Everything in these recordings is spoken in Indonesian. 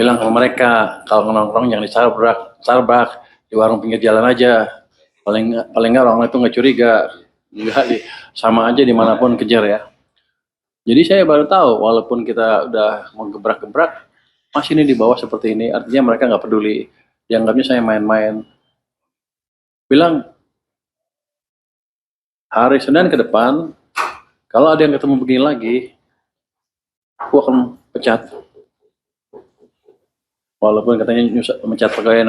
bilang sama mereka kalau nongkrong jangan di Starbucks, di warung pinggir jalan aja. Paling nggak orang itu nggak curiga, nggak sama aja dimanapun kejar ya. Jadi saya baru tahu walaupun kita udah mau gebrak-gebrak masih ini di bawah seperti ini, artinya mereka nggak peduli, dianggapnya saya main-main. Bilang hari Senin ke depan kalau ada yang ketemu begini lagi, aku akan pecat. Walaupun katanya mencat pegawai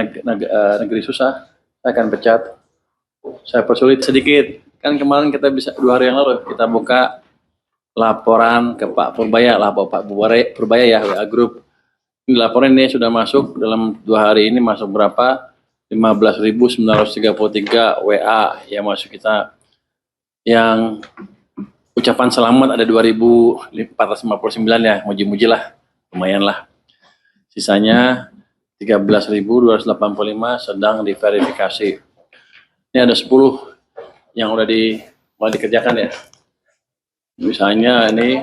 negeri susah, saya akan pecat. Saya persulit sedikit. Kan kemarin kita bisa 2 hari yang lalu kita buka laporan ke Pak Purbaya lah, Pak Purbaya ya, WA Group. Ini laporan ini sudah masuk dalam 2 hari ini masuk berapa? 15.933 WA yang masuk kita. Yang ucapan selamat ada 2.459 ya, muji-muji lah, lumayan lah. Sisanya 13.285 sedang diverifikasi. Ini ada 10 yang udah mulai dikerjakan ya. Misalnya ini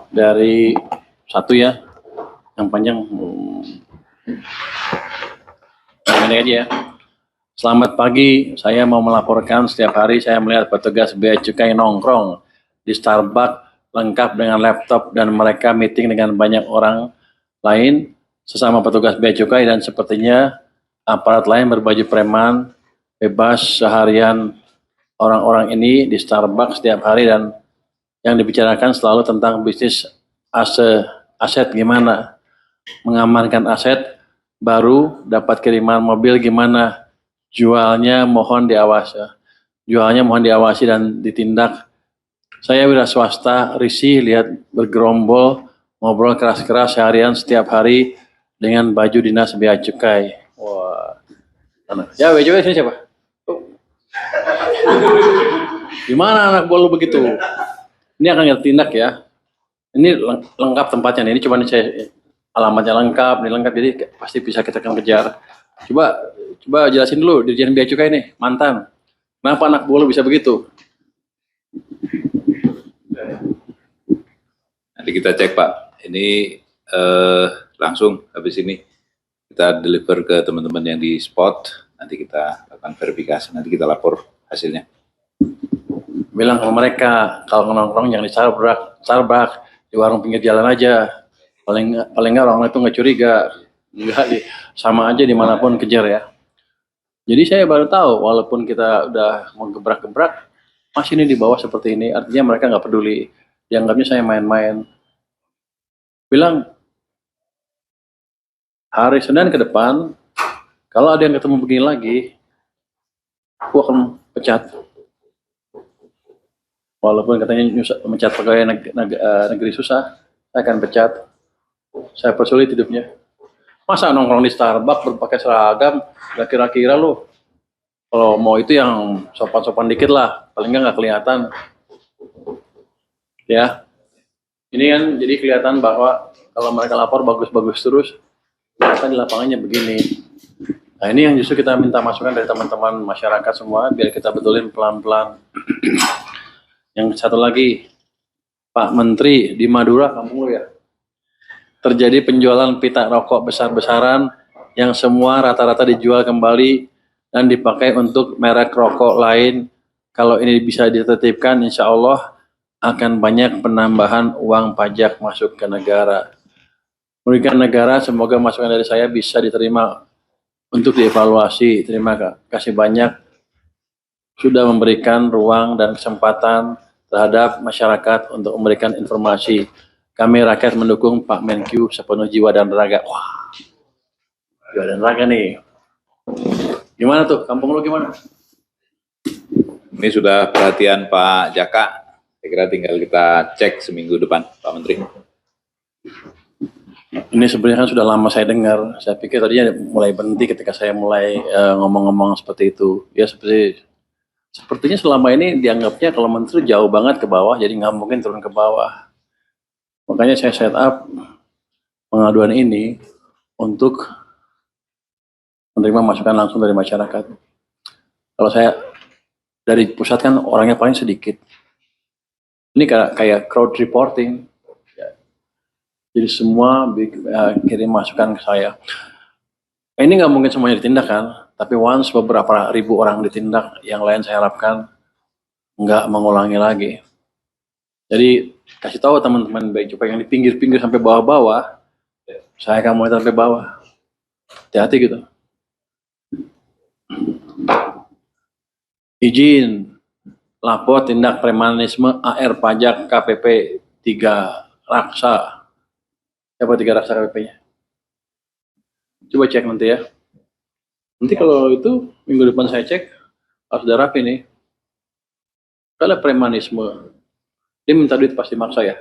dari satu ya, yang panjang ini aja ya. Selamat pagi, saya mau melaporkan setiap hari saya melihat petugas bea cukai nongkrong di Starbucks lengkap dengan laptop dan mereka meeting dengan banyak orang lain sesama petugas bea cukai dan sepertinya aparat lain berbaju preman bebas seharian. Orang-orang ini di Starbucks setiap hari dan yang dibicarakan selalu tentang bisnis aset gimana, mengamankan aset baru, dapat kiriman mobil gimana, jualnya mohon diawasi dan ditindak. Saya wira swasta risih lihat bergerombol ngobrol keras-keras seharian setiap hari dengan baju dinas bea cukai. Wah, ya bea cukai sini siapa? Gimana anak buah lu begitu? Ini akan kita tindak ya. Ini lengkap tempatnya nih. Ini cuma saya alamatnya lengkap, ini lengkap, jadi pasti bisa kita akan kejar. Coba jelasin dulu Dirjen Bea Cukai nih, mantan. Kenapa anak buah lu bisa begitu? Nanti kita cek Pak. Ini langsung habis ini kita deliver ke teman-teman yang di spot. Nanti kita lakukan verifikasi. Nanti kita lapor hasilnya. Bilang sama mereka kalau nongkrong jangan di Starbucks, di warung pinggir jalan aja. Paling nggak orang itu nggak curiga, nggak sama aja dimanapun kejar ya. Jadi saya baru tahu walaupun kita udah mau gebrak-gebrak masih ini di bawah seperti ini, artinya mereka nggak peduli, dianggapnya saya main-main. Bilang hari Senin ke depan kalau ada yang ketemu begini lagi, aku akan pecat. Walaupun katanya mencat pegawai negeri susah, saya akan pecat. Saya persulit hidupnya. Masa nongkrong di Starbucks berpakai seragam, gak kira-kira lo. Kalau mau itu yang sopan-sopan dikit lah, paling nggak kelihatan. Ya, ini kan jadi kelihatan bahwa kalau mereka lapor bagus-bagus terus, ternyata di lapangannya begini. Nah ini yang justru kita minta masukan dari teman-teman masyarakat semua, biar kita betulin pelan-pelan. Yang satu lagi, Pak Menteri di Madura, kampung lu ya, terjadi penjualan pita rokok besar-besaran yang semua rata-rata dijual kembali dan dipakai untuk merek rokok lain. Kalau ini bisa ditertibkan, insya Allah akan banyak penambahan uang pajak masuk ke negara. Merugikan negara, semoga masukan dari saya bisa diterima untuk dievaluasi. Terima kasih banyak sudah memberikan ruang dan kesempatan terhadap masyarakat untuk memberikan informasi. Kami rakyat mendukung Pak Menkyu sepenuh jiwa dan raga. Wah, jiwa dan raga nih. Gimana tuh? Kampung lu gimana? Ini sudah perhatian Pak Jaka. Saya kira tinggal kita cek seminggu depan, Pak Menteri. Ini sebenarnya kan sudah lama saya dengar. Saya pikir tadinya mulai berhenti ketika saya mulai ngomong-ngomong seperti itu. Ya sepertinya selama ini dianggapnya kalau menteri jauh banget ke bawah, jadi nggak mungkin turun ke bawah. Makanya saya set up pengaduan ini untuk menerima masukan langsung dari masyarakat. Kalau saya dari pusat kan orangnya paling sedikit. Ini kayak crowd reporting. Ya. Jadi semua kirim masukan ke saya. Ini nggak mungkin semuanya ditindak kan, tapi once beberapa ribu orang ditindak, yang lain saya harapkan nggak mengulangi lagi. Jadi kasih tahu teman-teman baik supaya yang di pinggir-pinggir sampai bawah-bawah, saya akan mulai sampai bawah. Hati-hati gitu. Izin lapor tindak premanisme AR pajak KPP 3 Raksa. Siapa 3 Raksa KPP-nya? Coba cek nanti ya. Nanti kalau itu minggu depan saya cek, harus udah rapi nih. Kalau premanisme, dia minta duit pasti maksa ya.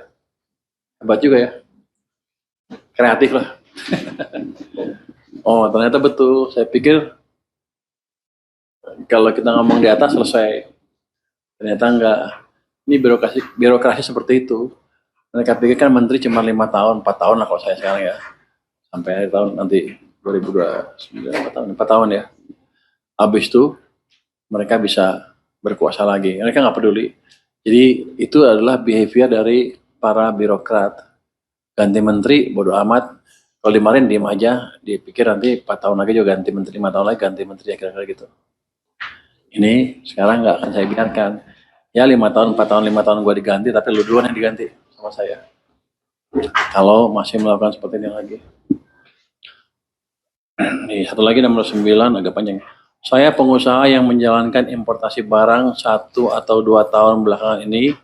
Hebat juga ya. Kreatif lah. Oh ternyata betul. Saya pikir kalau kita ngomong di atas selesai. Ternyata enggak. Ini birokrasi seperti itu. Mereka pikir kan menteri cuma 5 tahun, 4 tahun lah kalau saya sekarang ya. Sampai akhir tahun nanti 2029, 4 tahun ya. Habis itu mereka bisa berkuasa lagi. Mereka nggak peduli. Jadi itu adalah behavior dari para birokrat. Ganti menteri, bodoh amat. Kalau dimarahin diem aja, dipikir nanti 4 tahun lagi juga ganti menteri, 5 tahun lagi ganti menteri, ya kira-kira gitu. Ini sekarang nggak akan saya biarkan. Ya 5 tahun, 4 tahun, 5 tahun gue diganti, tapi lu duluan yang diganti sama saya. Kalau masih melakukan seperti ini lagi. Nih, satu lagi nomor 9, agak panjang. Saya pengusaha yang menjalankan importasi barang 1 atau 2 tahun belakangan ini,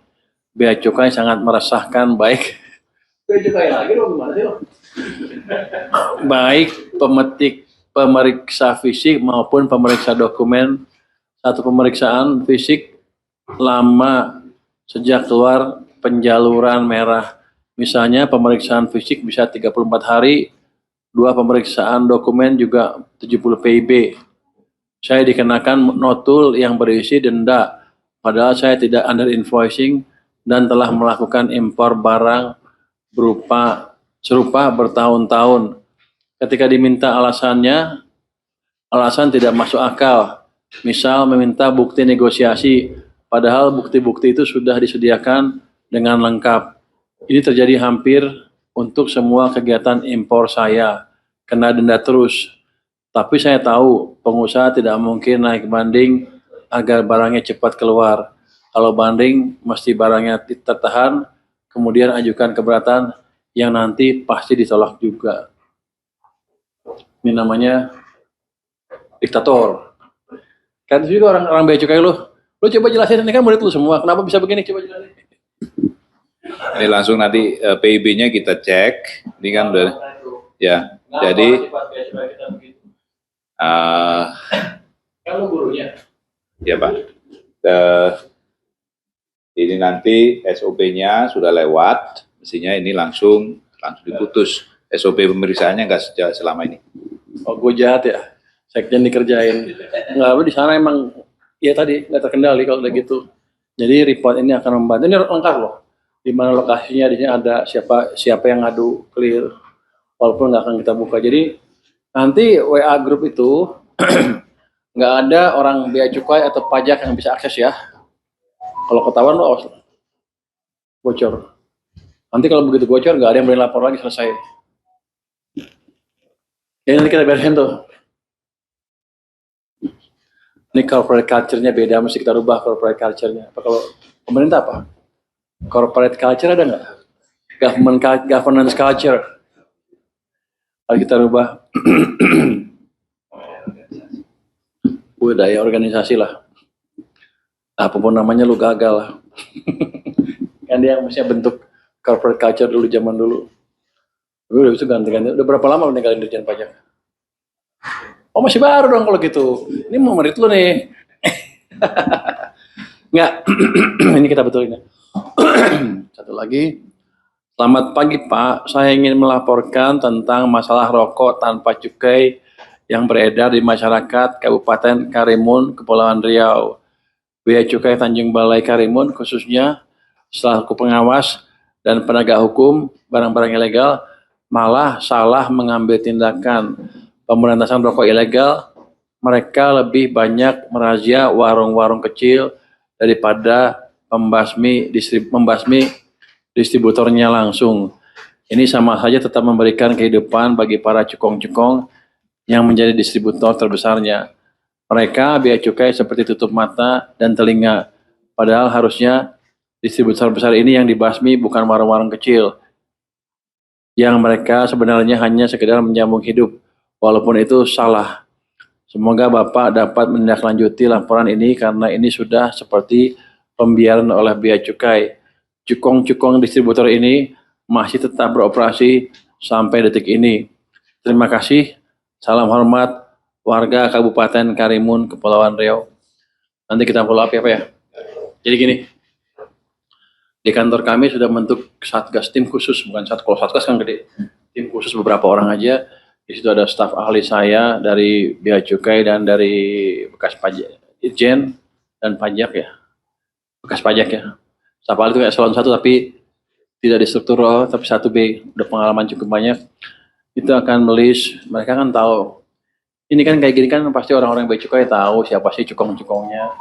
bea cukai sangat meresahkan baik. Bea cukai lagi dong, gimana sih lo? Baik pemeriksa fisik maupun pemeriksa dokumen. Satu pemeriksaan fisik lama sejak keluar penjaluran merah. Misalnya pemeriksaan fisik bisa 34 hari, 2 pemeriksaan dokumen juga 70 PIB. Saya dikenakan notul yang berisi denda, padahal saya tidak under invoicing dan telah melakukan impor barang serupa bertahun-tahun. Ketika diminta alasan tidak masuk akal. Misal meminta bukti negosiasi, padahal bukti-bukti itu sudah disediakan dengan lengkap. Ini terjadi hampir untuk semua kegiatan impor saya, kena denda terus. Tapi saya tahu pengusaha tidak mungkin naik banding agar barangnya cepat keluar. Kalau banding, mesti barangnya tertahan, kemudian ajukan keberatan yang nanti pasti ditolak juga. Ini namanya diktator. Kan itu juga orang bea cukai lu. Lu coba jelasin, ini kan murid lu semua. Kenapa bisa begini? Coba jelasin. Ini langsung nanti PIB-nya kita cek. Ini kan udah ya. Jadi kalau gurunya. Ya Pak. Ini nanti SOP-nya sudah lewat. Mestinya ini langsung diputus. SOP pemeriksaannya nggak sejak selama ini. Oh, gue jahat ya. Sekjen dikerjain. Nggak, di sana emang ya tadi nggak terkendali kalau udah gitu. Jadi report ini akan membantu. Ini lengkap loh. Di mana lokasinya, di sini ada siapa yang ngadu, clear. Walaupun nggak akan kita buka. Jadi nanti WA grup itu nggak ada orang bea cukai atau pajak yang bisa akses ya. Kalau ketahuan lo bocor. Nanti kalau begitu bocor nggak ada yang boleh lapor lagi, selesai. Ya nanti kita beresin tuh. Ini corporate culture-nya beda, mesti kita rubah corporate culture-nya. Apa kalau pemerintah apa? Corporate culture ada nggak? Governance culture. Kalau kita rubah budaya organisasi lah. Apapun namanya lu gagal lah. Kan dia mestinya bentuk corporate culture dulu, zaman dulu. Udah bisa ganti-ganti. Udah berapa lama lu ninggalin Dirjen Pajak? Oh masih baru dong kalau gitu. Ini mau merit lu nih. Enggak. Ini kita betulin ya. Satu lagi. Selamat pagi Pak. Saya ingin melaporkan tentang masalah rokok tanpa cukai yang beredar di masyarakat Kabupaten Karimun, Kepulauan Riau. Bea Cukai Tanjung Balai Karimun khususnya selaku pengawas dan penegak hukum barang-barang ilegal malah salah mengambil tindakan pemberantasan rokok ilegal. Mereka lebih banyak merazia warung-warung kecil daripada membasmi distributornya langsung. Ini sama saja tetap memberikan kehidupan bagi para cukong-cukong yang menjadi distributor terbesarnya. Mereka bea cukai seperti tutup mata dan telinga. Padahal harusnya distributor besar ini yang dibasmi, bukan warung-warung kecil. Yang mereka sebenarnya hanya sekedar menyambung hidup. Walaupun itu salah. Semoga Bapak dapat menindaklanjuti laporan ini karena ini sudah seperti pembiaran oleh bea cukai. Cukong-cukong distributor ini masih tetap beroperasi sampai detik ini. Terima kasih. Salam hormat warga Kabupaten Karimun, Kepulauan Riau. Nanti kita follow up ya Pak ya. Jadi gini, di kantor kami sudah membentuk satgas, tim khusus, bukan satgas, kalau satgas kan gede. Tim khusus beberapa orang aja. Di situ ada staf ahli saya dari bea cukai dan dari bekas pajak, Itjen dan pajak ya. Bekas pajak ya. Staf ahli itu kayak eselon 1 tapi tidak di struktural, tapi 1B, udah pengalaman cukup banyak. Itu akan melis, mereka kan tahu. Ini kan kayak gini kan pasti orang-orang bea cukai tahu siapa sih cukong-cukongnya.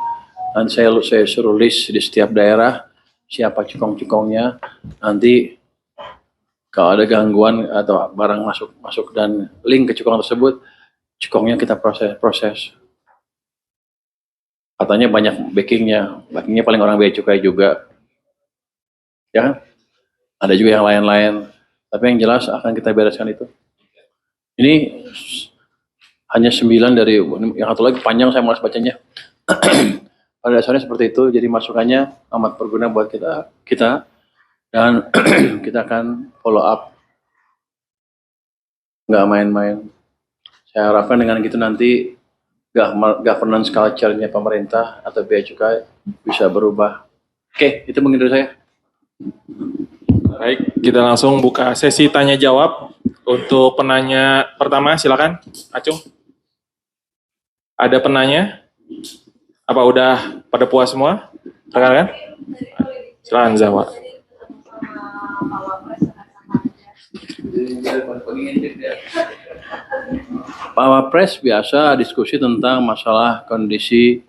Dan saya suruh list di setiap daerah siapa cukong-cukongnya. Nanti kalau ada gangguan atau barang masuk dan link ke cukong tersebut, cukongnya kita proses. Katanya banyak backingnya paling orang bea cukai juga. Ya kan? Ada juga yang lain-lain. Tapi yang jelas akan kita bereskan itu. Ini hanya 9 dari, yang satu lagi panjang saya malas bacanya. Pada dasarnya seperti itu, jadi masukannya amat berguna buat kita dan kita akan follow up. Nggak main-main. Saya harapkan dengan gitu nanti governance culture-nya pemerintah atau bea cukai bisa berubah. Oke, itu mungkin dari saya. Baik, kita langsung buka sesi tanya jawab. Untuk penanya pertama, silakan, Acung. Ada penanya? Apa udah pada puas semua? Rekan-rekan? Silakan, Zawa. Pak Wapres biasa diskusi tentang masalah kondisi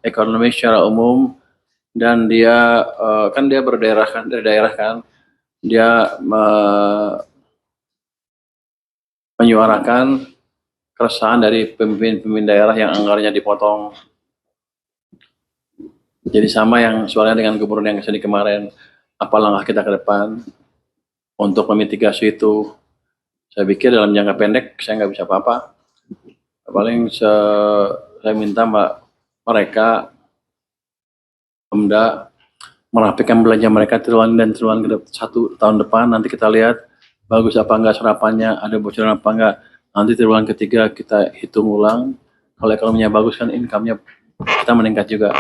ekonomi secara umum dan dia kan dia berdaerah kan, dari daerah kan. Dia menyuarakan keresahan dari pemimpin daerah yang anggarannya dipotong. Jadi sama yang suaranya dengan gubernur yang kesini kemarin. Apa langkah kita ke depan untuk memitigasi itu? Saya pikir dalam jangka pendek saya nggak bisa apa-apa. Paling saya minta mereka Pemda merapikan belanja mereka triwulan ke 1 tahun depan. Nanti kita lihat bagus apa enggak serapannya, ada bocoran apa enggak. Nanti triwulan ketiga kita hitung ulang. Kalau ekonominya bagus kan income-nya kita meningkat juga.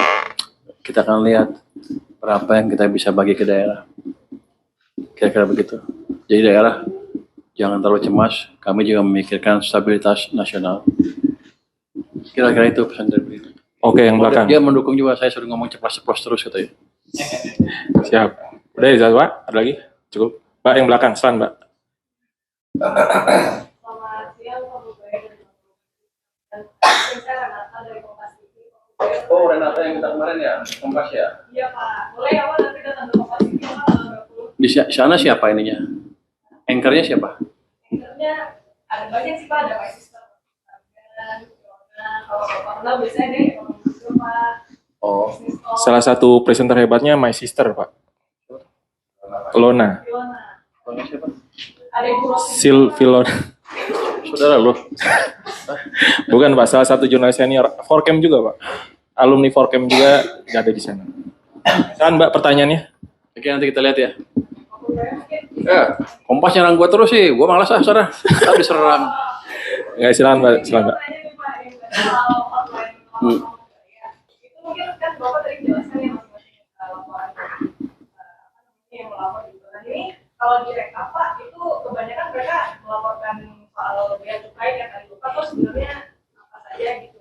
Kita akan lihat berapa yang kita bisa bagi ke daerah. Kira-kira begitu. Jadi daerah jangan terlalu cemas. Kami juga memikirkan stabilitas nasional. Kira-kira itu pesan dari beliau. Oke, yang belakang. Dia mendukung juga, saya suruh ngomong ceplos-ceplos terus katanya. Siap. Udah ya, Zawa? Ada lagi? Cukup. Mbak, yang belakang, silakan, Mbak. Selamat siang, Pak Bupati. Saya Renata dari Kompas TV. Oh, Renata yang kita kemarin ya, Kompas ya? Iya, Pak. Boleh ya, Pak, nanti datang ke Kompas TV, Pak, tanggal 20. Di sana siapa ininya? Anchor-nya siapa? Anchor-nya ada banyak sih, Pak. Ada My Sister. Kalau Bapak kenal biasanya deh, Pak. Oh, Salah satu presenter hebatnya My Sister, Pak. Lona. Lona siapa? Ada Ibu Rosi. Silvilona. Saudara lo? Bukan, Pak. Salah satu jurnalis senior. Forcam juga, Pak. Alumni Forcam juga ada di sana. Silakan, Mbak, pertanyaannya. Oke, nanti kita lihat ya. Kompas nyerang gua terus sih, gua malas saudara. Tapi diserang. Ya, silakan, Mbak. Silakan, Mbak. Itu mungkin kan Bapak tadi jelaskan ya laporan yang melapor gitu. Nah ini kalau di rekap Pak itu kebanyakan mereka melaporkan soal bea cukai yang tadi Bapak terus sebenarnya apa saja gitu.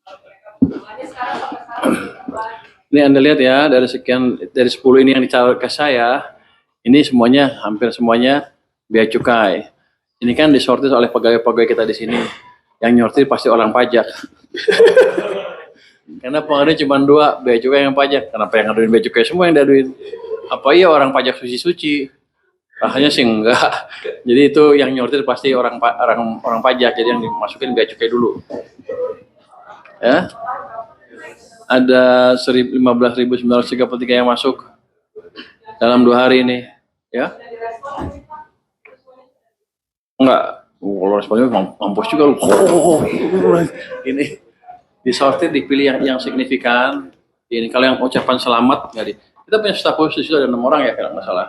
Kalau di rekap hanya sekarang sampai sekarang berapa? Ini Anda lihat ya, dari 10 ini yang dicatat ke saya, ini semuanya, hampir semuanya bea cukai. Ini kan disortir oleh pegawai-pegawai kita di sini. Yang nyortir pasti orang pajak. Karena pengaduan cuma dua, bea cukai yang pajak. Kenapa yang ngaduin bea cukai semua yang diaduin? Apa iya orang pajak suci-suci? Rasanya sih enggak. Jadi itu yang nyortir pasti orang pajak. Jadi yang dimasukin bea cukai dulu. Ya, ada 15.933 yang masuk dalam 2 hari ini. Ya, enggak. Kalau responnya mampus juga lu. Ini disortir, dipilih yang signifikan. Ini kalau yang ucapan selamat nggak di. Kita punya staf khusus itu ada 6 orang ya kalau nggak salah.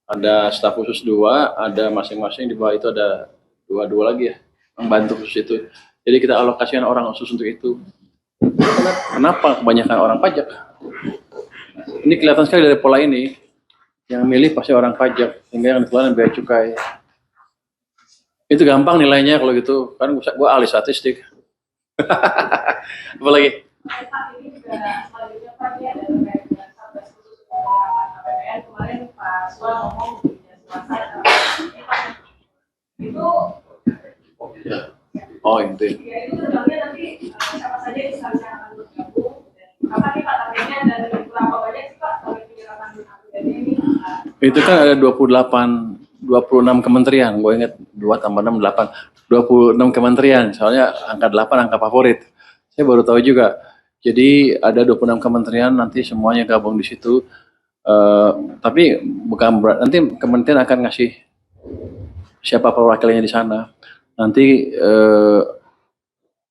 Ada staf khusus 2, ada masing-masing di bawah itu ada 2 lagi ya, membantu khusus itu. Jadi kita alokasikan orang khusus untuk itu. Kenapa kebanyakan orang pajak? Ini kelihatan sekali dari pola ini. Yang milih pasti orang pajak, sehingga yang dikeluarkan bea cukai. Itu gampang nilainya kalau gitu, kan gua ahli statistik. Apa lagi? Ini juga selanjutnya Pak, ini ada terkait dengan Satgas Khusus Penerapan APBN. Kemarin Pak Sua ngomong di swasta itu. Oh itu. Ya itu sebenarnya nanti siapa saja instansi yang akan bergabung. Apa nih Pak targetnya dan berapa banyak sih Pak target penyerapan APBN ini? Itu kan ada 26 kementerian, gue ingat 2 tambah 6, 8. 26 kementerian, soalnya angka 8 angka favorit. Saya baru tahu juga. Jadi ada 26 kementerian, nanti semuanya gabung di situ. Tapi bukan nanti kementerian akan ngasih siapa perwakilannya di sana. Nanti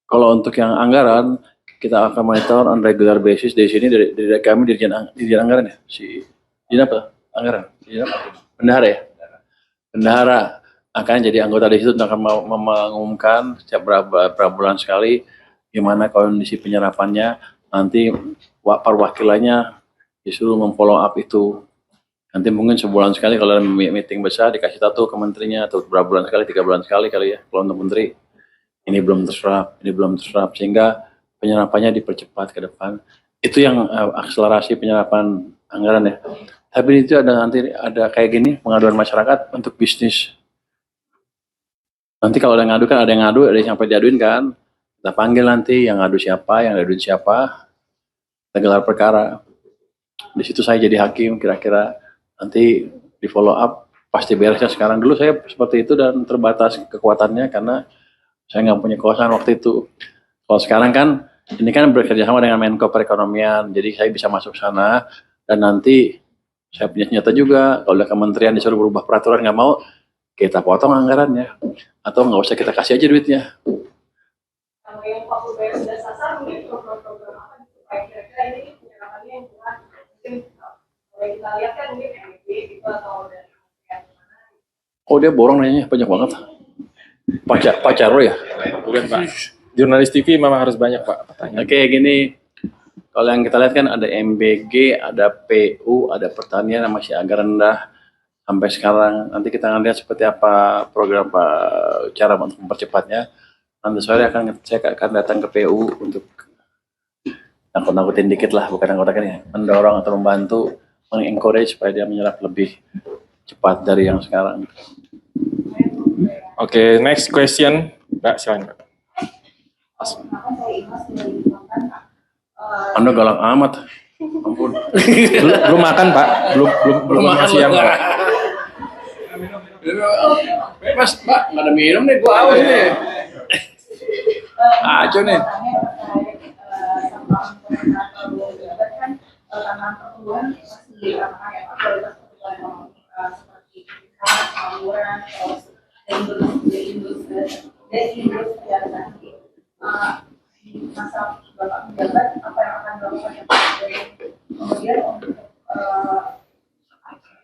kalau untuk yang anggaran, kita akan monitor on regular basis di sini dari kami Dirjen Anggaran ya, Dirjen apa? Anggaran, Dirjen apa? Bendahara ya. Bendahara akan jadi anggota di situ dan akan mengumumkan setiap berapa bulan sekali gimana kondisi penyerapannya. Nanti perwakilannya disuruh memfollow up itu. Nanti mungkin sebulan sekali kalau ada meeting besar dikasih tahu ke menterinya, atau berapa bulan sekali, 3 bulan sekali kali ya kalau untuk menteri. Ini belum terserap, sehingga penyerapannya dipercepat ke depan. Itu yang akselerasi penyerapan anggaran ya. Tapi itu nanti ada kayak gini pengaduan masyarakat untuk bisnis. Nanti kalau ada yang ngadu kan ada yang ngadu, ada yang sampai diaduin kan. Kita panggil nanti yang ngadu siapa, yang diaduin siapa. Kita gelar perkara. Di situ saya jadi hakim, kira-kira nanti di follow up pasti beresnya sekarang. Dulu saya seperti itu dan terbatas kekuatannya karena saya nggak punya kekuasaan waktu itu. Kalau sekarang kan ini kan bekerja sama dengan Menko Perekonomian, jadi saya bisa masuk sana dan nanti saya punya senjata juga. Kalau ada kementerian disuruh berubah peraturan nggak mau, kita potong anggarannya atau nggak usah kita kasih aja duitnya. Kalau yang Pak Bupati sudah sasar mungkin program-program apa supaya kira-kira ini penyerapannya yang bukan mungkin kalau kita lihat kan mungkin MB gitu atau dari kementerian mana. Oh dia borong nanya banyak banget. Pacaro ya? Bukan Pak. Jurnalis TV memang harus banyak Pak pertanyaan. Oke, gini. Kalau yang kita lihat kan ada MBG, ada PU, ada pertanian yang masih agak rendah sampai sekarang. Nanti kita akan lihat seperti apa program cara untuk mempercepatnya. Nanti sore saya akan datang ke PU untuk nakut-nakutin dikit lah, bukan nakut-nakutin ya, mendorong atau membantu, mengencourage supaya dia menyerap lebih cepat dari yang sekarang. Oke, next question, Mbak, silakan. Anda galak amat. Ampun. Belum makan Pak, belum makan siang Pak. Mas, Pak, nggak ada minum nih, gua haus nih. Aco nih. Masa Bapak menjabat, apa yang akan dilakukan kemudian untuk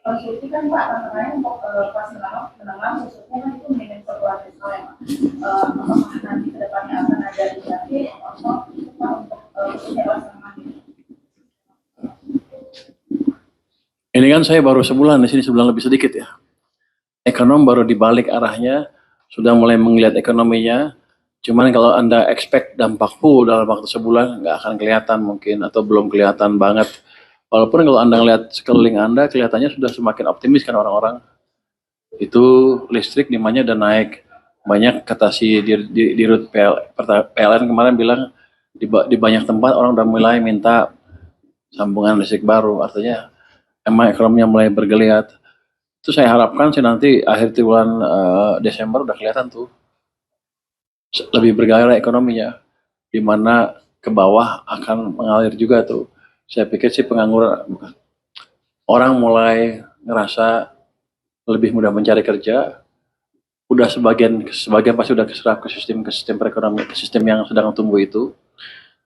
konstruksi kan Pak, tantangannya untuk kelas menengah khususnya kan itu minim sekolah nasional ya Pak. Apakah nanti ke depannya akan ada inisiatif atau Pak untuk khususnya kelas menengah ini? Ini kan saya baru sebulan di sini, sebulan lebih sedikit ya. Ekonom baru dibalik arahnya, sudah mulai melihat ekonominya. Cuman kalau Anda expect dampak full dalam waktu sebulan, nggak akan kelihatan mungkin, atau belum kelihatan banget. Walaupun kalau Anda lihat sekeliling Anda, kelihatannya sudah semakin optimis kan orang-orang. Itu listrik demandnya udah naik. Banyak kata si Dirut PLN kemarin bilang, Di banyak tempat orang udah mulai minta sambungan listrik baru, artinya emang ekonominya mulai bergeliat. Itu saya harapkan sih nanti akhir bulan Desember udah kelihatan tuh lebih bergairah ekonominya, di mana ke bawah akan mengalir juga tuh. Saya pikir sih pengangguran, orang mulai ngerasa lebih mudah mencari kerja. Udah sebagian pasti udah keserap ke sistem perekonomian, ke sistem yang sedang tumbuh itu.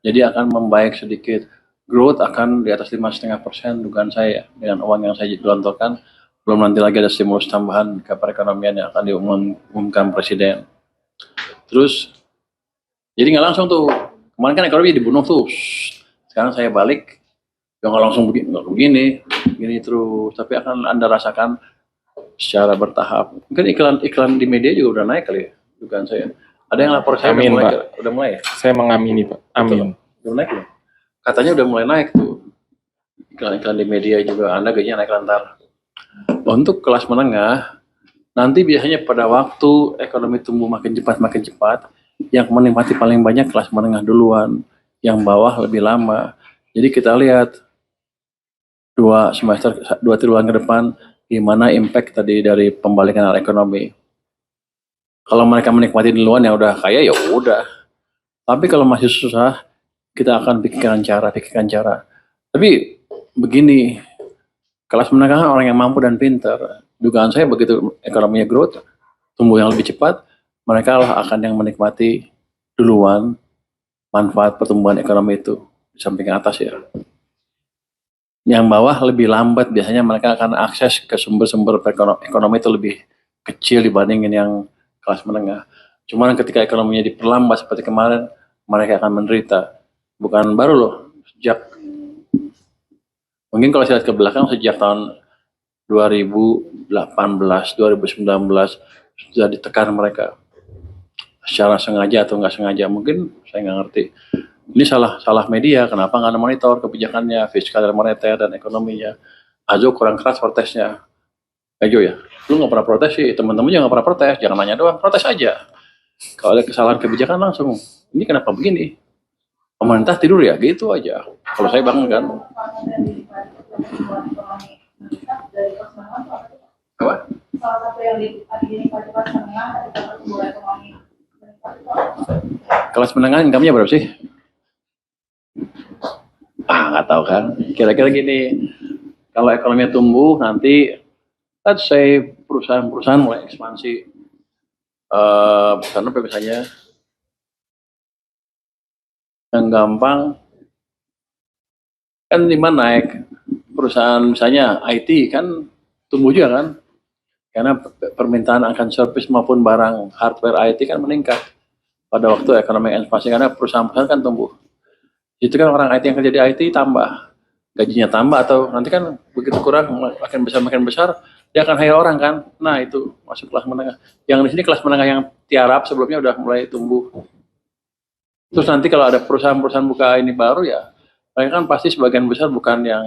Jadi akan membaik sedikit. Growth akan di atas 5,5% dugaan saya dengan uang yang saya gelontorkan. Belum nanti lagi ada stimulus tambahan ke perekonomian yang akan diumumkan presiden. Terus jadi nggak langsung tuh, kemarin kan ekonomi dibunuh tuh. Sekarang saya balik, ya nggak langsung begini terus. Tapi akan Anda rasakan secara bertahap. Mungkin iklan di media juga udah naik kali ya, dugaan saya. Ada yang lapor saya Amin, udah mulai ya? Saya mengamini, Pak. Amin. Udah naik loh. Katanya udah mulai naik tuh. Iklan-iklan di media juga, Anda gajinya naik lantar. Untuk kelas menengah, nanti biasanya pada waktu ekonomi tumbuh makin cepat, yang menikmati paling banyak kelas menengah duluan, yang bawah lebih lama. Jadi kita lihat 2 triwulan ke depan, gimana impact tadi dari pembalikan arah ekonomi. Kalau mereka menikmati duluan ya udah kaya ya udah. Tapi kalau masih susah, kita akan pikirkan cara. Tapi begini, kelas menengah orang yang mampu dan pintar. Dugaan saya begitu ekonominya growth, tumbuh yang lebih cepat, mereka lah akan yang menikmati duluan manfaat pertumbuhan ekonomi itu di samping atas ya. Yang bawah lebih lambat, biasanya mereka akan akses ke sumber-sumber ekonomi itu lebih kecil dibandingin yang kelas menengah. Cuman ketika ekonominya diperlambat seperti kemarin, mereka akan menderita. Bukan baru loh, mungkin kalau saya lihat ke belakang sejak tahun 2018, 2019 sudah ditekan mereka secara sengaja atau nggak sengaja. Mungkin saya nggak ngerti. Ini salah media, kenapa nggak ada monitor kebijakannya, fiskal dan moneter dan ekonominya. Ajo kurang keras protesnya. Ajo ya, lu nggak pernah protes sih, teman-teman juga nggak pernah protes, jangan nanya doang, protes aja. Kalau ada kesalahan kebijakan langsung, ini kenapa begini? Pemerintah tidur ya, gitu aja. Kalau saya bangun kan. Apa? Salah satu yang dinikmati kelas menengah ketika pertumbuhan ekonomi Kelas menengah income-nya berapa sih? Nggak tahu kan. Kira-kira gini, kalau ekonominya tumbuh nanti, let's say perusahaan-perusahaan mulai ekspansi. Karena misalnya yang gampang kan demand naik, perusahaan misalnya IT kan tumbuh juga kan, karena permintaan akan service maupun barang hardware IT kan meningkat pada waktu ekonomi ekspansi, karena perusahaan-perusahaan kan tumbuh. Itu kan orang IT yang kerja di IT tambah, gajinya tambah, atau nanti kan begitu kurang makin besar dia akan hire orang kan. Nah itu masuk kelas menengah. Yang di sini kelas menengah yang tiarap sebelumnya udah mulai tumbuh. Terus nanti kalau ada perusahaan-perusahaan buka ini baru ya, mereka kan pasti sebagian besar bukan yang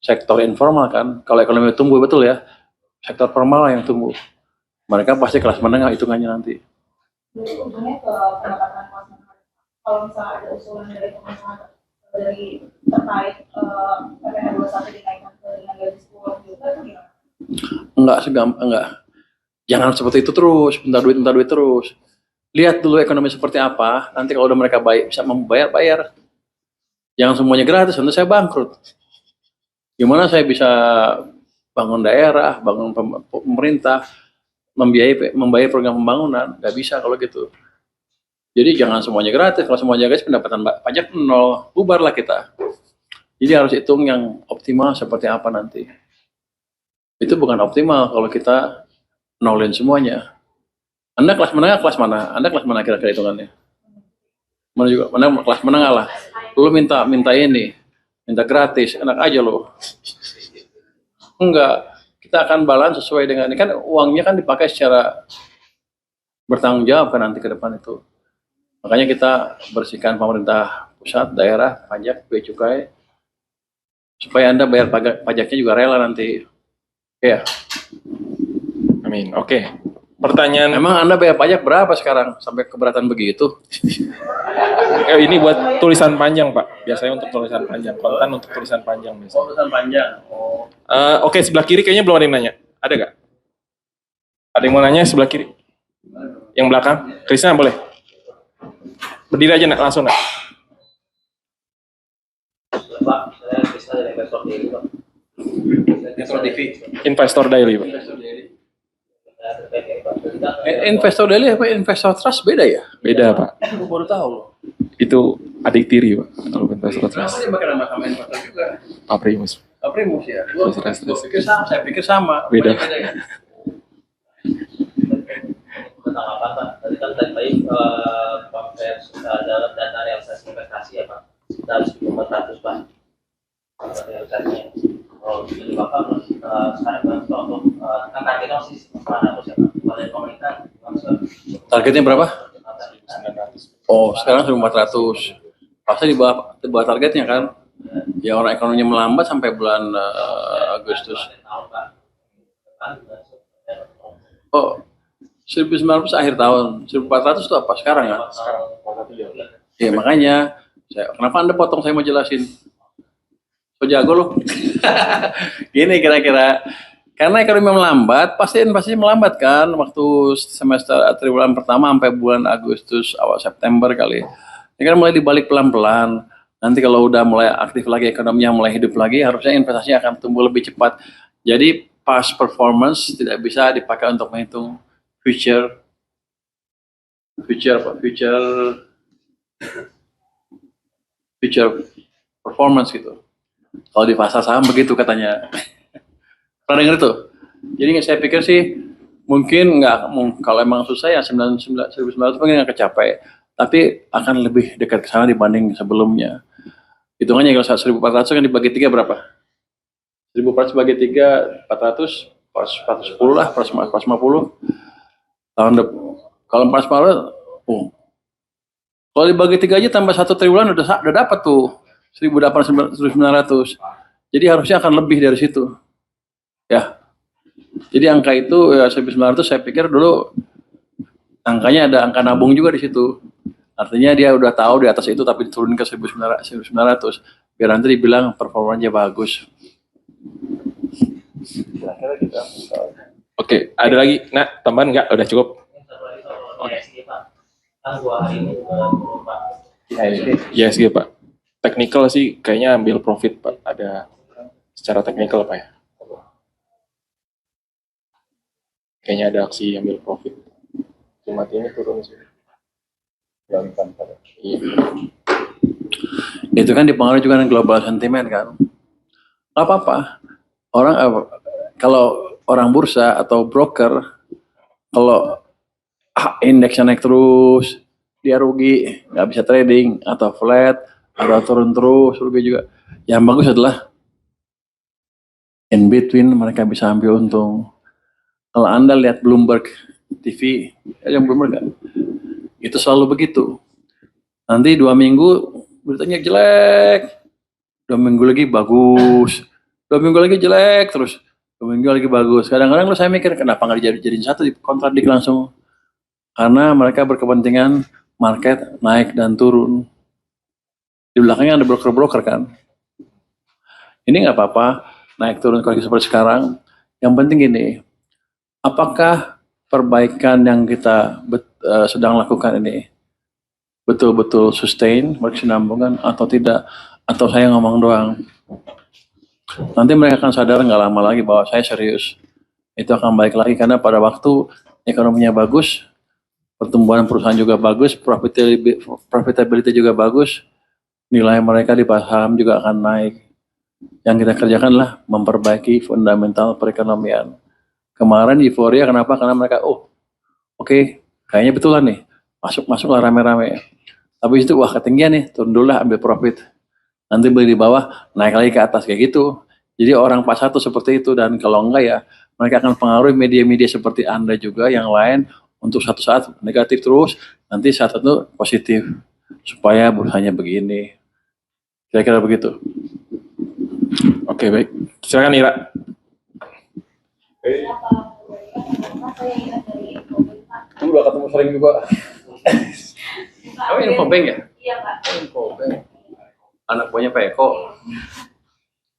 sektor informal kan. Kalau ekonomi tumbuh betul ya, sektor formal yang tumbuh. Mereka pasti kelas menengah hitungannya nanti. Jadi ujungnya ke pendapatan kelas menengah. Kalau misalnya ada usulan dari pengusaha dari terkait PPh 21 dinaikkan ke dengan gaji 10 juta itu gimana? Enggak. Jangan seperti itu terus, minta duit terus. Lihat dulu ekonomi seperti apa, nanti kalau udah mereka baik, bisa membayar. Jangan semuanya gratis, nanti saya bangkrut. Gimana saya bisa bangun daerah, bangun pemerintah, membayar program pembangunan? Nggak bisa kalau gitu. Jadi jangan semuanya gratis, kalau semuanya gratis pendapatan pajak nol, bubarlah kita. Jadi harus hitung yang optimal seperti apa nanti. Itu bukan optimal kalau kita nolin semuanya. Anda kelas menengah kelas mana? Anda kelas mana kira-kira hitungannya? Mana juga? Mana kelas menengah lah. Lu minta ini, minta gratis, enak aja lo. Enggak, kita akan balance sesuai dengan ini kan, uangnya kan dipakai secara bertanggung jawab kan nanti ke depan itu. Makanya kita bersihkan pemerintah pusat, daerah, pajak, bea cukai, supaya Anda bayar pajaknya juga rela nanti. Ya. Amin. Oke. Pertanyaan Emang Anda bayar pajak berapa sekarang sampai keberatan begitu? ini buat tulisan panjang, Pak. Biasanya untuk tulisan panjang, konten untuk tulisan panjang biasanya. Urusan panjang. Oh. Oke, sebelah kiri kayaknya belum ada yang nanya. Ada nggak? Ada yang mau nanya sebelah kiri? Yang belakang? Krisna boleh? Berdiri aja, nak, langsung, nak. Pak, saya bisa dari investor daily, Pak. Metro TV. Investor Daily, Pak. Saya terkait ini, Pak. Jadi kan, Investor daily apa investor trust beda ya? Beda, Pak. Aku baru tahu loh. Itu adik tiri, Pak. Kalau investor Kenapa trust. dia pakai nama sama investor juga? Pak Primus. Primus ya. Gua pikir sama. Saya pikir sama. Beda. Rupanya ya. tentang apa, Pak? Tadi kan tadi konvers dalam data realisasi investasi ya, Pak. Kita harus 400, Pak. Realisasinya. Kalau jadi Bapak, sekarang kan untuk kan targetnya masih 400 ya, Pak. Kalau dari pemerintah, Targetnya berapa? Oh, sekarang 1.400. Pasti di bawah targetnya kan? Ya orang ekonominya melambat sampai bulan Agustus. Oh, 1.900 akhir tahun. 1.400 itu apa sekarang ya? Ya makanya, kenapa Anda potong, saya mau jelasin. So jago loh. Gini kira-kira. Karena ekonomi melambat, pasti melambat kan waktu semester triwulan pertama sampai bulan Agustus, awal September kali. Ini kan mulai dibalik pelan-pelan. Nanti kalau udah mulai aktif lagi ekonominya, mulai hidup lagi, harusnya investasinya akan tumbuh lebih cepat. Jadi past performance tidak bisa dipakai untuk menghitung future performance gitu. Kalau di pasar saham begitu katanya. Pernah dengar itu? Jadi saya pikir sih mungkin kalau emang susah ya 1.900 mungkin nggak kecapai, tapi akan lebih dekat ke sana dibanding sebelumnya. Hitungannya kalau 1.400 kan dibagi 3 berapa? 1.400 bagi 3, 400, 410 lah, 450. Tahun depan, kalau 450, kalau dibagi 3 aja tambah 1 triwulan udah dapat tuh 1.900. Jadi harusnya akan lebih dari situ. Ya. Jadi angka itu ya 1.900 saya pikir dulu angkanya ada angka nabung juga di situ. Artinya dia udah tahu di atas itu tapi diturun ke 1.900 biar nanti dibilang performanya bagus. Kira-kira gitu. Oke, ada lagi? Nah, tambahan nggak? Udah cukup? ISG, Pak. Kan 2 hari ini turun, Pak. Yes, gitu, Pak. Technical sih kayaknya ambil profit, Pak. Ada secara technical, Pak ya? Kayaknya ada aksi ambil profit. Jumat ini turun sih. Iya. Itu kan dipengaruhi juga dengan global sentiment kan. Nggak apa-apa. Orang kalau orang bursa atau broker, kalau indeksnya naik terus, dia rugi, nggak bisa trading, atau flat, atau turun terus, rugi juga. Yang bagus adalah in between mereka bisa ambil untung. Kalau Anda lihat Bloomberg TV, yang Bloomberg kan, itu selalu begitu. Nanti 2 minggu beritanya jelek, 2 minggu lagi bagus, 2 minggu lagi jelek terus, 2 minggu lagi bagus. Kadang-kadang saya mikir kenapa nggak dijadiin satu, kontradik langsung. Karena mereka berkepentingan market naik dan turun. Di belakangnya ada broker-broker kan. Ini nggak apa-apa, naik turun kalau seperti sekarang. Yang penting gini, apakah perbaikan yang kita sedang lakukan ini betul-betul sustain, berkesinambungan atau tidak? Atau saya ngomong doang? Nanti mereka akan sadar nggak lama lagi bahwa saya serius. Itu akan baik lagi karena pada waktu ekonominya bagus, pertumbuhan perusahaan juga bagus, profitability juga bagus, nilai mereka di saham juga akan naik. Yang kita kerjakan adalah memperbaiki fundamental perekonomian. Kemarin euforia kenapa? Karena mereka, oke, kayaknya betulan nih, masuklah rame-rame. Tapi itu wah ketinggian nih, turun dulu lah ambil profit. Nanti beli di bawah, naik lagi ke atas kayak gitu. Jadi orang pasar tuh seperti itu, dan kalau enggak ya mereka akan pengaruhi media-media seperti Anda juga yang lain untuk satu saat negatif terus, nanti saat itu positif supaya bursanya begini. Kira-kira begitu. Oke, baik. Silakan Ira. Pak, saya ingat dari Infobank, Pak. Kamu udah ketemu sering juga. Buka Kamu update. Infobank ya? Iya, Pak. Infobank. Anak buahnya Pak Eko.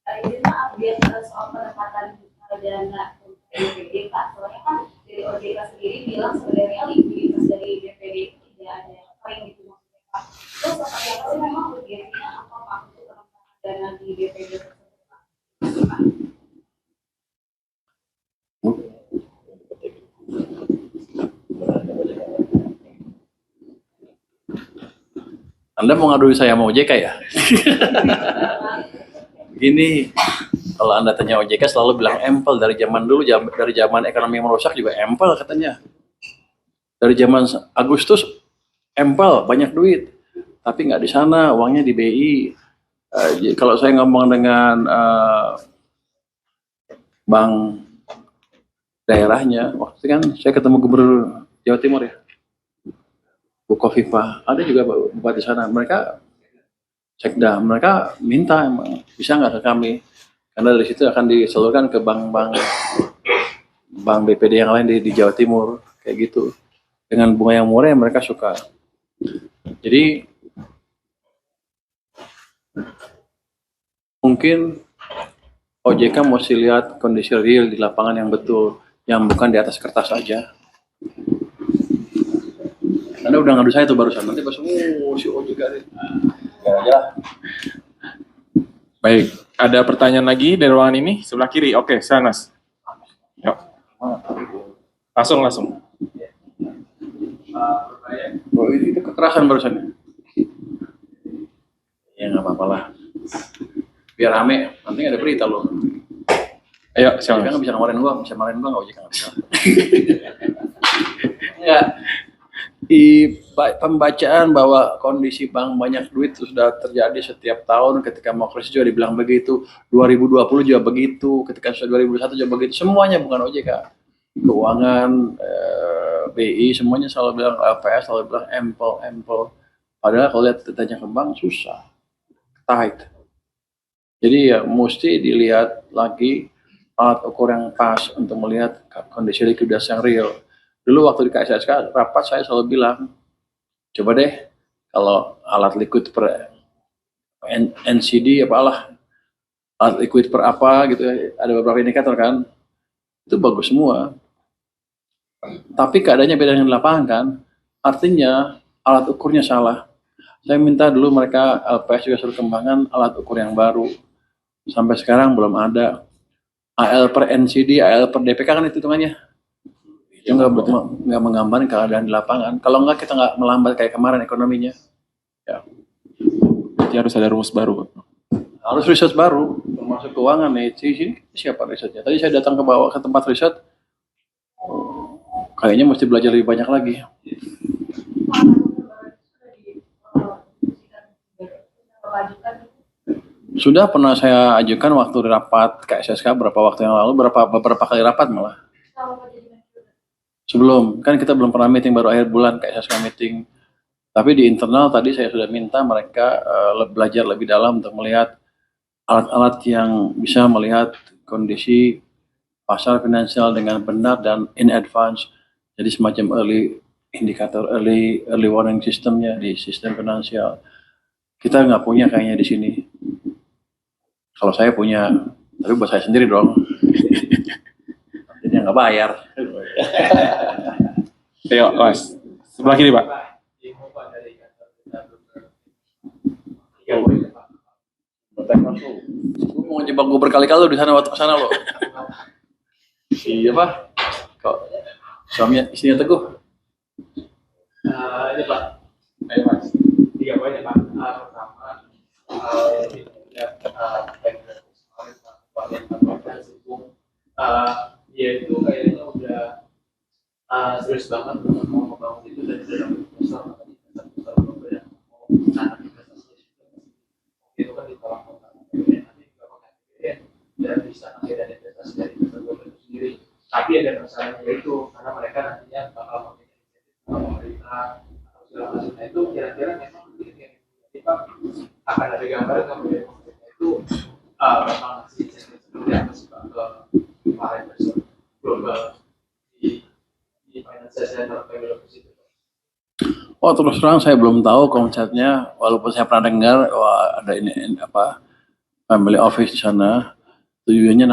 Ini Pak, update soal penempatan dana BPD, Pak. Soalnya kan dari OJK sendiri bilang sebenarnya likuiditas dari BPD itu tidak ada yang kering gitu maksudnya, Pak. Terus seperti apa sih memang urgensinya apa, Pak, untuk penempatan dana di BPD tersebut, Pak? Pak. Anda mau ngadui saya sama OJK ya? Begini, kalau Anda tanya OJK selalu bilang empel dari zaman dulu, dari zaman ekonomi merusak juga empel katanya. Dari zaman Agustus empel, banyak duit, tapi nggak di sana, uangnya di BI. Kalau saya ngomong dengan bank daerahnya, waktu itu kan saya ketemu Gubernur Jawa Timur ya, Bu Kofifa, ada juga bupati sana. Mereka sekda, mereka minta emang bisa nggak ke kami, karena dari situ akan disalurkan ke bank BPD yang lain di Jawa Timur kayak gitu, dengan bunga yang murah yang mereka suka. Jadi mungkin OJK mesti lihat kondisi real di lapangan yang betul, yang bukan di atas kertas aja. Anda udah ngadu saya tuh barusan, nanti pas si OJK deh. Ya aja. Baik, ada pertanyaan lagi dari ruangan ini sebelah kiri. Oke, Sanas. Yuk. Langsung. Oh, itu kekerasan barusan. Ya nggak apa-apa lah. Biar rame, nanti nggak ada berita loh. Ayo, Saya siapa? nggak bisa marahin gua nggak OJK nggak bisa. Enggak. Di pembacaan bahwa kondisi bank banyak duit sudah terjadi setiap tahun, ketika mau krisis juga dibilang begitu, 2020 juga begitu, ketika sudah 2021 juga begitu, semuanya bukan OJK. Keuangan, BI, semuanya selalu bilang LPS, selalu bilang empel. Padahal kalau lihat datanya ke bank susah, tight. Jadi ya mesti dilihat lagi alat ukur yang pas untuk melihat kondisi likuiditas yang real. Dulu waktu di KSSK rapat saya selalu bilang, coba deh kalau alat liquid per NCD apalah, alat liquid per apa gitu, ada beberapa indikator kan, itu bagus semua. Tapi keadaannya beda dengan di lapangan kan, artinya alat ukurnya salah. Saya minta dulu mereka LPS juga suruh kembangkan alat ukur yang baru. Sampai sekarang belum ada. AL per NCD, AL per DPK kan itu hitungannya. Itu nggak menggambarkan keadaan di lapangan. Kalau nggak kita nggak melambat kayak kemarin ekonominya. Ya. Jadi harus ada rumus baru. Harus riset baru, termasuk keuangan nih. Sini siapa risetnya? Tadi saya datang ke bawah ke tempat riset, kayaknya mesti belajar lebih banyak lagi. Sudah pernah saya ajukan waktu rapat KSSK beberapa waktu yang lalu, beberapa kali rapat malah. Sebelum, kan kita belum pernah meeting, baru akhir bulan KSSK meeting. Tapi di internal tadi saya sudah minta mereka belajar lebih dalam untuk melihat alat-alat yang bisa melihat kondisi pasar finansial dengan benar dan in advance. Jadi semacam early indikator, early warning systemnya di sistem finansial. Kita nggak punya kayaknya di sini. Kalau saya punya, tapi buat saya sendiri dong. Jadi nggak bayar. Ayo, Mas. Sebelah kiri, Pak. Gue mau jebak gue berkali-kali lo di sana waktu kesana lo. Iya Pak. Kok suaminya istrinya Teguh? Ini Pak. Ayo, Mas. 3 poin ya Pak. Pertama, dia itu kayaknya udah serius banget untuk mau membangun itu dan sudah dapat besar tadi besar yang mau nanam investasi itu kan ditolak nanti juga pakai APBN dan bisa nanti ada investasi dari investor itu sendiri. Tapi ada masalahnya itu karena mereka nantinya bakal pakai pemerintah atau segala macam. Nah itu kira-kira memang kita akan ada gambaran kemudian pemerintah itu bakal ngasih insentif seperti apa sih Pak ke para investor global di saya sampai ke situ. Oh terus terang saya belum tahu konsepnya, walaupun saya pernah dengar wah, ada ini apa family office di sana, tujuannya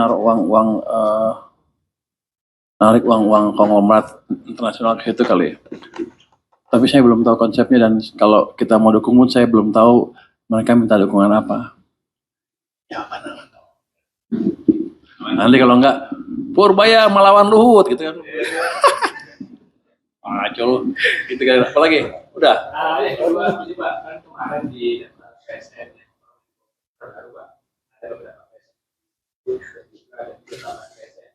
narik uang konglomerat internasional ke situ kali. Tapi saya belum tahu konsepnya dan kalau kita mau dukung pun saya belum tahu mereka minta dukungan apa. Ya mana? Nanti kalau enggak Purbaya melawan Luhut gitu kan. Aco lu. Gitu kan. Apa lagi? Udah. Yang kedua, ini Pak, kan kemarin di PSN terbaru Pak, ada beberapa PSN. Ada beberapa PSN.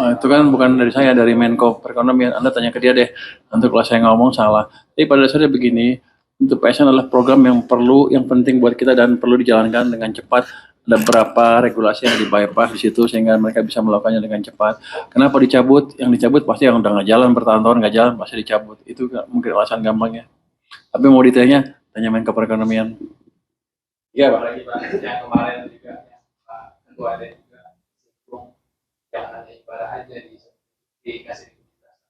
Itu kan bukan dari saya, dari Menko Perekonomian. Anda tanya ke dia deh. Nanti kalau saya ngomong salah. Tapi pada dasarnya begini, untuk PSN adalah program yang penting buat kita dan perlu dijalankan dengan cepat. Ada beberapa regulasi yang di bypass di situ sehingga mereka bisa melakukannya dengan cepat. Kenapa dicabut? Yang dicabut pasti yang udah nggak jalan bertahun-tahun nggak jalan pasti dicabut. Itu mungkin alasan gampangnya. Tapi mau detailnya tanya Menko Perekonomian. Iya Pak. Apalagi Pak, yang kemarin juga yang Pak Ketua ada juga jangan hanya ibadah aja dikasih komunitas.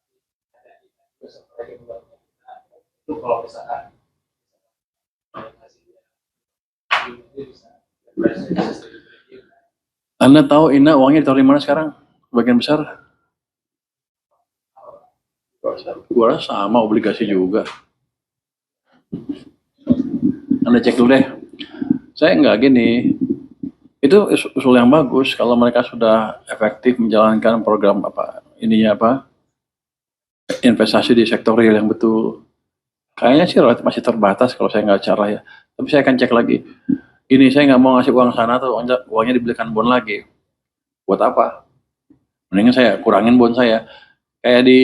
Ada juga seperti membantu kita. Itu kalau misalkan Anda tahu Ina uangnya ditaruh di mana sekarang? Bagian besar? Gua rasa sama obligasi juga. Anda cek dulu deh. Saya nggak gini. Itu usul yang bagus kalau mereka sudah efektif menjalankan program investasi di sektor real yang betul. Kayaknya sih relatif masih terbatas kalau saya nggak cara ya. Tapi saya akan cek lagi. Gini, saya nggak mau ngasih uang sana tuh uangnya dibelikan bond lagi. Buat apa? Mendingan saya kurangin bond saya. Kayak di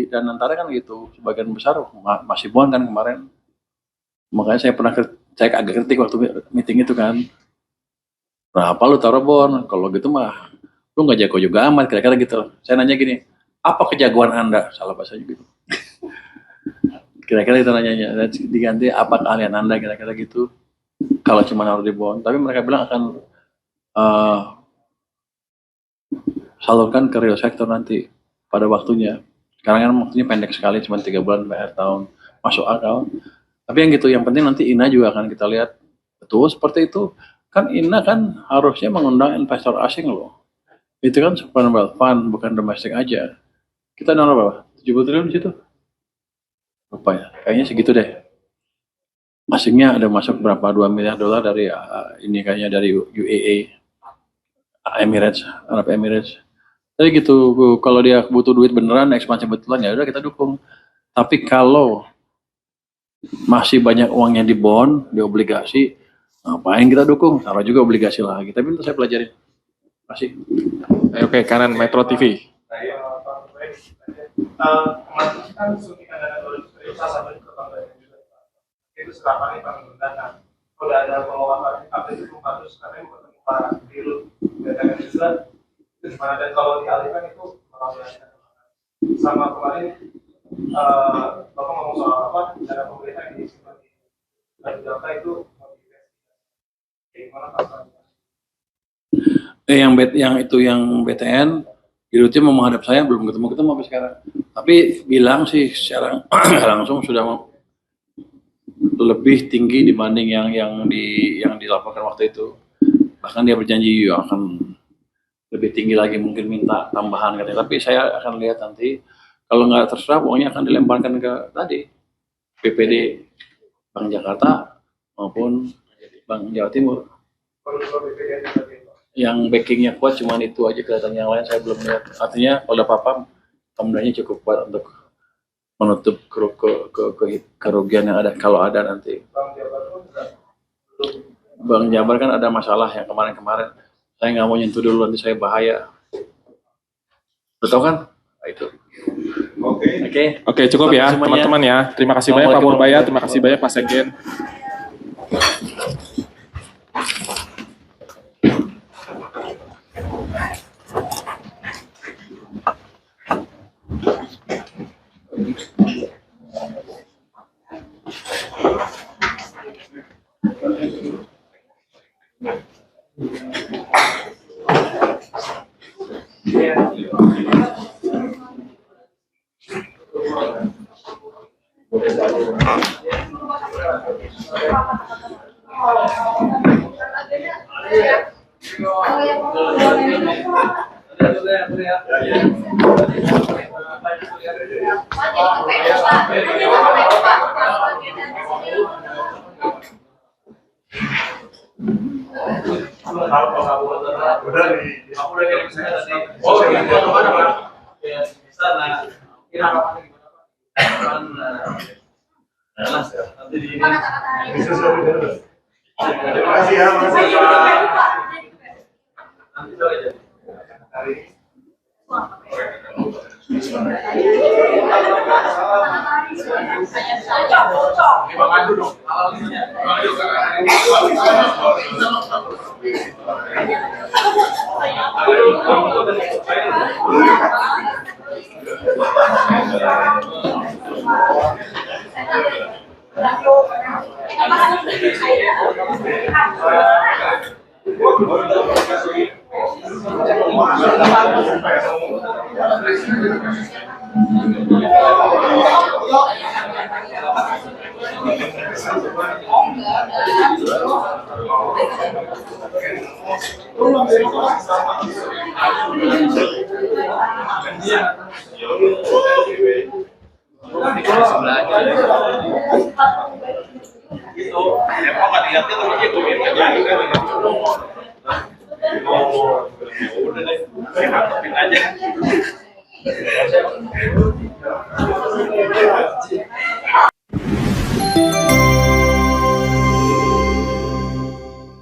Danantara kan gitu. Sebagian besar masih bond kan kemarin. Makanya saya agak kritik waktu meeting itu kan. Berapa lu taruh bond? Kalau gitu mah lu nggak jago juga amat kira-kira gitu. Saya nanya gini, apa kejagoan Anda? Salah bahasa gitu. Kira-kira itu nanyanya. Dan diganti apa keahlian Anda kira-kira gitu. Kalau cuma naruh di bond, tapi mereka bilang akan salurkan ke real sector nanti pada waktunya. Sekarang kan waktunya pendek sekali, cuma 3 bulan per tahun, masuk akal. Tapi yang gitu, yang penting nanti INA juga akan kita lihat betul seperti itu. Kan INA kan harusnya mengundang investor asing loh. Itu kan sovereign wealth fund, bukan domestik aja. Kita naruh berapa? 70 triliun di situ? Apa ya? Kayaknya segitu deh. Asingnya ada masuk berapa 2 miliar dolar dari ini kayaknya dari UAE, Emirates, Arab Emirates. Jadi gitu, kalau dia butuh duit beneran, ekspansi betulan ya udah kita dukung. Tapi kalau masih banyak uangnya di bond, di obligasi, ngapain kita dukung? Taruh juga obligasi lagi. Tapi itu saya pelajarin. Masih. Oke, kanan Metro TV. Saya Pak Baik, kemarin kan suntikan dana 200 salah satu ketambahan juga itu serapannya Pak menggunakan kalau ada pengelolaan update itu 400 karena bertemu Pak Dirut dan juga gimana dan kalau dialihkan itu sama kemarin Bapak ngomong soal apa dana pemerintah yang disimpan di data itu gimana Pak? Yang BTN Dirutnya mau menghadap saya belum ketemu sampai sekarang. Tapi bilang sih secara langsung sudah lebih tinggi dibanding yang dilaporkan waktu itu. Bahkan dia berjanji akan lebih tinggi lagi, mungkin minta tambahan katanya. Tapi saya akan lihat nanti. Kalau nggak terserah, uangnya akan dilemparkan ke tadi BPD Bank Jakarta maupun Bank Jawa Timur. Yang backingnya kuat cuman itu aja, kelihatan yang lain saya belum lihat. Artinya kalau ada apa-apa, pemudanya cukup kuat untuk menutup kerugian yang ada kalau ada nanti. Bang Jabar kan ada masalah yang kemarin-kemarin. Saya nggak mau nyentuh dulu, nanti saya bahaya. Betul kan? Nah, itu. Oke, cukup ya teman-teman ya. Terima kasih banyak Pak Purbaya, terima kasih banyak Pak Sekjen. Aku udah kirim saya tadi. Oh, gitu. Mana, Pak? Ya, di sana. Kira harapannya gimana, Pak? Harapan, nanti di ini. Terima kasih ya, Mas. Nanti sore aja. Lima madu dong. Udah deh, saya mantepin aja.